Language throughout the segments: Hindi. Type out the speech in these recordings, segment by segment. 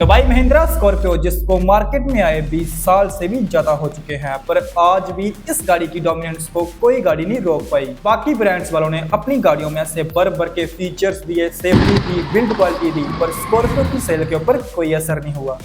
तो भाई महिंद्रा स्कॉर्पियो जिसको मार्केट में आए 20 साल से भी ज्यादा हो चुके हैं, पर आज भी इस गाड़ी की डोमिनेंस को कोई गाड़ी नहीं रोक पाई। बाकी ब्रांड्स वालों ने अपनी गाड़ियों में से भर के फीचर्स दिए, सेफ्टी दी, बिल्ड क्वालिटी दी, पर स्कॉर्पियो की सेल के ऊपर कोई असर नहीं हुआ।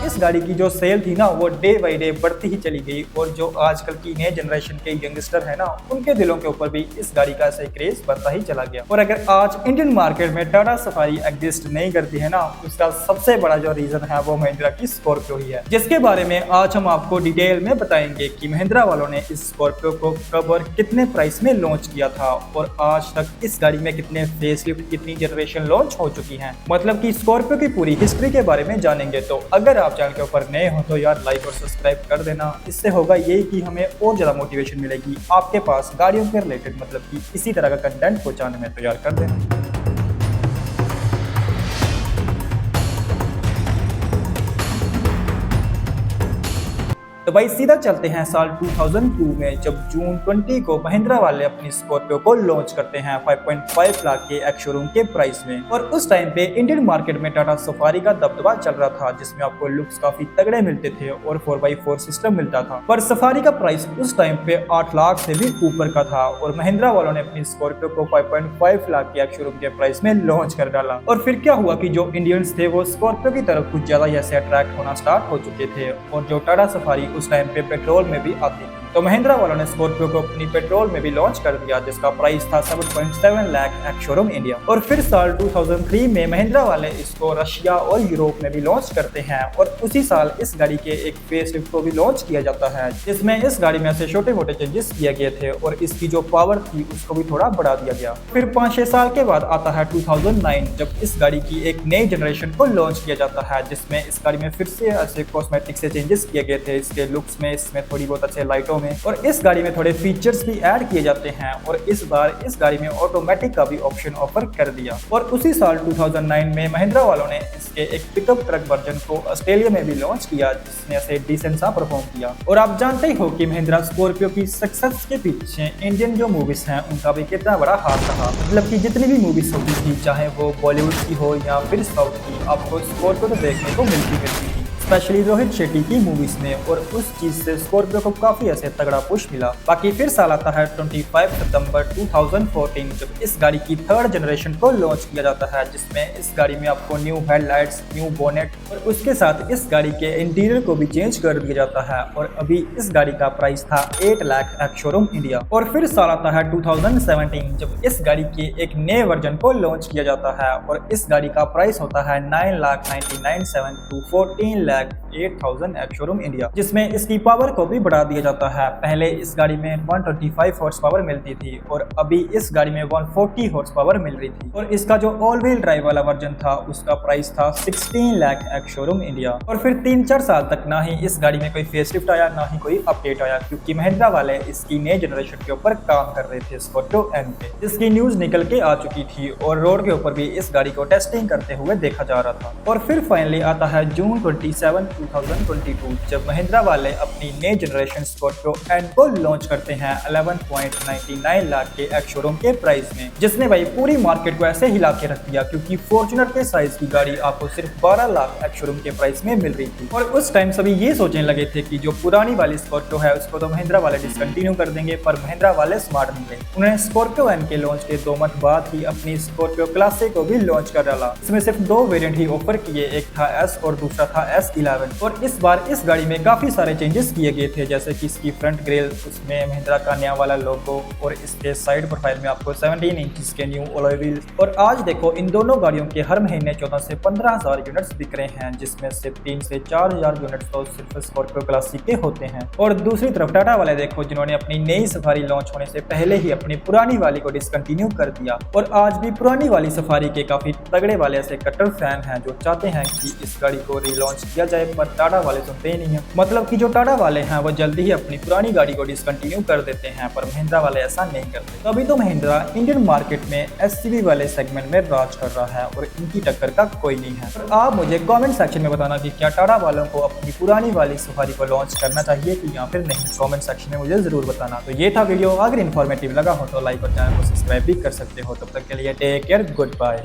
इस गाड़ी की जो सेल थी ना, वो डे बाई डे बढ़ती ही चली गई और जो आजकल की नए जनरेशन के यंगस्टर है ना, उनके दिलों के ऊपर भी इस गाड़ी का ऐसे क्रेज बढ़ता ही चला गया। और अगर आज इंडियन मार्केट में टाटा सफारी एग्जिस्ट नहीं करती है ना, उसका सबसे बड़ा जो रीजन है वो महिंद्रा की स्कॉर्पियो ही है, जिसके बारे में आज हम आपको डिटेल में बताएंगे कि महिंद्रा वालों ने इस स्कॉर्पियो को कब और कितने प्राइस में लॉन्च किया था और आज तक इस गाड़ी में कितने फेसलिफ्ट, कितनी जनरेशन लॉन्च हो चुकी है। मतलब की स्कॉर्पियो की पूरी हिस्ट्री के बारे में जानेंगे। तो अगर आप चैनल के ऊपर नए हो तो यार लाइक और सब्सक्राइब कर देना। इससे होगा यही कि हमें और ज्यादा मोटिवेशन मिलेगी आपके पास गाड़ियों के रिलेटेड, मतलब कि इसी तरह का कंटेंट पहुंचाने में। तो यार कर देना। तो भाई सीधा चलते हैं साल 2002 में, जब जून 20 को महिंद्रा वाले अपनी स्कॉर्पियो को लॉन्च करते हैं 5.5 लाख के एक्स शोरूम के प्राइस में। और उस टाइम पे इंडियन मार्केट में टाटा सफारी का दबदबा चल रहा था, जिसमें आपको लुक्स काफी तगड़े मिलते थे और 4x4 सिस्टम मिलता था। पर सफारी का प्राइस उस टाइम पे 8 लाख से भी ऊपर का था और महिंद्रा वालों ने अपनी स्कॉर्पियो को 5.5 लाख के एक्स शोरूम के प्राइस में लॉन्च कर डाला। और फिर क्या हुआ कि जो इंडियंस थे वो स्कॉर्पियो की तरफ कुछ ज्यादा ऐसे अट्रैक्ट होना स्टार्ट हो चुके थे और जो टाटा सफारी उस टाइम पे पेट्रोल में भी आती थी। तो महिंद्रा वालों ने स्कॉर्पियो को अपनी पेट्रोल में भी लॉन्च कर दिया, जिसका प्राइस था 7.7 लाख एक्स शोरूम इंडिया। और फिर साल 2003 में महिंद्रा वाले इसको रशिया और यूरोप में भी लॉन्च करते हैं और उसी साल इस गाड़ी के एक फेसलिफ्ट को भी लॉन्च किया जाता है, जिसमें इस गाड़ी में से छोटे मोटे चेंजेस किए गए थे और इसकी जो पावर थी उसको भी थोड़ा बढ़ा दिया गया। फिर 5-6 साल के बाद आता है 2009, जब इस गाड़ी की एक नई जनरेशन को लॉन्च किया जाता है, जिसमें इस गाड़ी में फिर से ऐसे कॉस्मेटिक से चेंजेस किए गए थे, इसके लुक्स में, इसमें थोड़ी बहुत अच्छे लाइटों में, और इस गाड़ी में थोड़े फीचर्स भी ऐड किए जाते हैं। और इस बार इस गाड़ी में ऑटोमेटिक का भी ऑप्शन ऑफर कर दिया। और उसी साल 2009 में महिंद्रा वालों ने इसके एक पिकअप ट्रक वर्जन को ऑस्ट्रेलिया में भी लॉन्च किया, जिसने ऐसे डिसेंट सा परफॉर्म किया। और आप जानते ही हो कि महिंद्रा स्कॉर्पियो की सक्सेस के पीछे इंडियन जो मूवीज हैं उनका भी कितना बड़ा हाथ रहा। मतलब कि जितनी भी मूवीज होती थी, चाहे वो बॉलीवुड की हो या फिर साउथ की, आपको स्कॉर्पियो तो देखने को मिलती थी, स्पेशली रोहित शेट्टी की मूवीज में। और उस चीज से स्कॉर्पियो को काफी ऐसे तगड़ा पुश मिला। बाकी फिर साल आता है 25 सितंबर 2014, जब इस गाड़ी की थर्ड जनरेशन को लॉन्च किया जाता है, जिसमें इस गाड़ी में आपको न्यू हेडलाइट्स, न्यू बोनेट और उसके साथ इस गाड़ी के इंटीरियर को भी चेंज कर दिया जाता है। और अभी इस गाड़ी का प्राइस था 8 लाख एक्स शोरूम इंडिया। और फिर साल आता है 2017, जब इस गाड़ी के एक नए वर्जन को लॉन्च किया जाता है और इस गाड़ी का प्राइस होता है 9,99,700 to 14,08,000 एक्स शोरूम इंडिया, जिसमें इसकी पावर को भी बढ़ा दिया जाता है। पहले इस गाड़ी में 125 हॉर्स पावर मिलती थी और अभी इस गाड़ी में 140 हॉर्स पावर मिल रही थी। और इसका जो ऑल व्हील ड्राइव वाला वर्जन था उसका प्राइस था 16 लाख एक्स शोरूम इंडिया। और फिर 3-4 साल तक ना ही इस गाड़ी में कोई फेसलिफ्ट आया, ना ही कोई अपडेट आया, क्योंकि महिंद्रा वाले इसकी नए जनरेशन के ऊपर काम कर रहे थे, स्कॉर्पियो एन पे, जिसकी न्यूज निकल के आ चुकी थी और रोड के ऊपर भी इस गाड़ी को टेस्टिंग करते हुए देखा जा रहा था। और फिर फाइनली आता है जून 27, 2022, जब महिंद्रा वाले अपनी नई जनरेशन स्कॉर्पियो एन को लॉन्च करते हैं 11.99 लाख के एक्स शोरूम के प्राइस में, जिसने भाई पूरी मार्केट को ऐसे हिला के रख दिया, क्योंकि फॉर्च्यूनर के साइज की गाड़ी आपको सिर्फ 12 लाख एक्स शोरूम के प्राइस में मिल रही थी। और उस टाइम सभी ये सोचने लगे थे कि जो पुरानी वाली स्कॉर्पियो है उसको तो महिंद्रा वाले डिसकंटिन्यू कर देंगे, पर महिंद्रा वाले स्मार्ट निकले। उन्होंने स्कॉर्पियो एन के लॉन्च के 2 मंथ बाद ही अपनी स्कॉर्पियो क्लासिक को भी लॉन्च कर डाला। इसमें सिर्फ 2 वेरिएंट ही ऑफर किए, एक था एस और दूसरा था S11। और इस बार इस गाड़ी में काफी सारे चेंजेस किए गए थे, जैसे कि इसकी फ्रंट ग्रिल, उसमें महिंद्रा का नया वाला लोगो, और इसके साइड प्रोफाइल में आपको 17 इंच के न्यू अलॉय व्हील्स। और आज देखो इन दोनों गाड़ियों के हर महीने 14 से 15,000 यूनिट्स बिक रहे हैं, जिसमें से 3 से 4,000 यूनिट्स तो सिर्फ स्कॉर्पियो क्लासिक के होते हैं। और दूसरी तरफ टाटा वाले देखो, जिन्होंने अपनी नई सफारी लॉन्च होने से पहले ही अपनी पुरानी वाली को डिसकंटिन्यू कर दिया। और आज भी पुरानी वाली सफारी के काफी तगड़े वाले ऐसे कट्टर फैन हैं जो चाहते हैं कि इस गाड़ी को रीलॉन्च किया जाए, पर टाटा वाले सुनते ही नहीं है। मतलब कि जो टाटा वाले हैं वो जल्दी ही अपनी पुरानी गाड़ी को डिसकंटिन्यू कर देते हैं, पर महिंद्रा वाले ऐसा नहीं करते। तो अभी तो महिंद्रा इंडियन मार्केट में एससीवी वाले सेगमेंट में राज कर रहा है और इनकी टक्कर का कोई नहीं है। और आप मुझे कमेंट सेक्शन में बताना कि क्या टाटा वालों को अपनी पुरानी वाली सफारी को लॉन्च करना चाहिए कि या फिर नहीं। कमेंट सेक्शन में मुझे जरूर बताना। तो ये था वीडियो, अगर इन्फॉर्मेटिव लगा हो तो लाइक और चैनल को सब्सक्राइब भी कर सकते हो। तब तक के लिए टेक केयर, गुड बाय।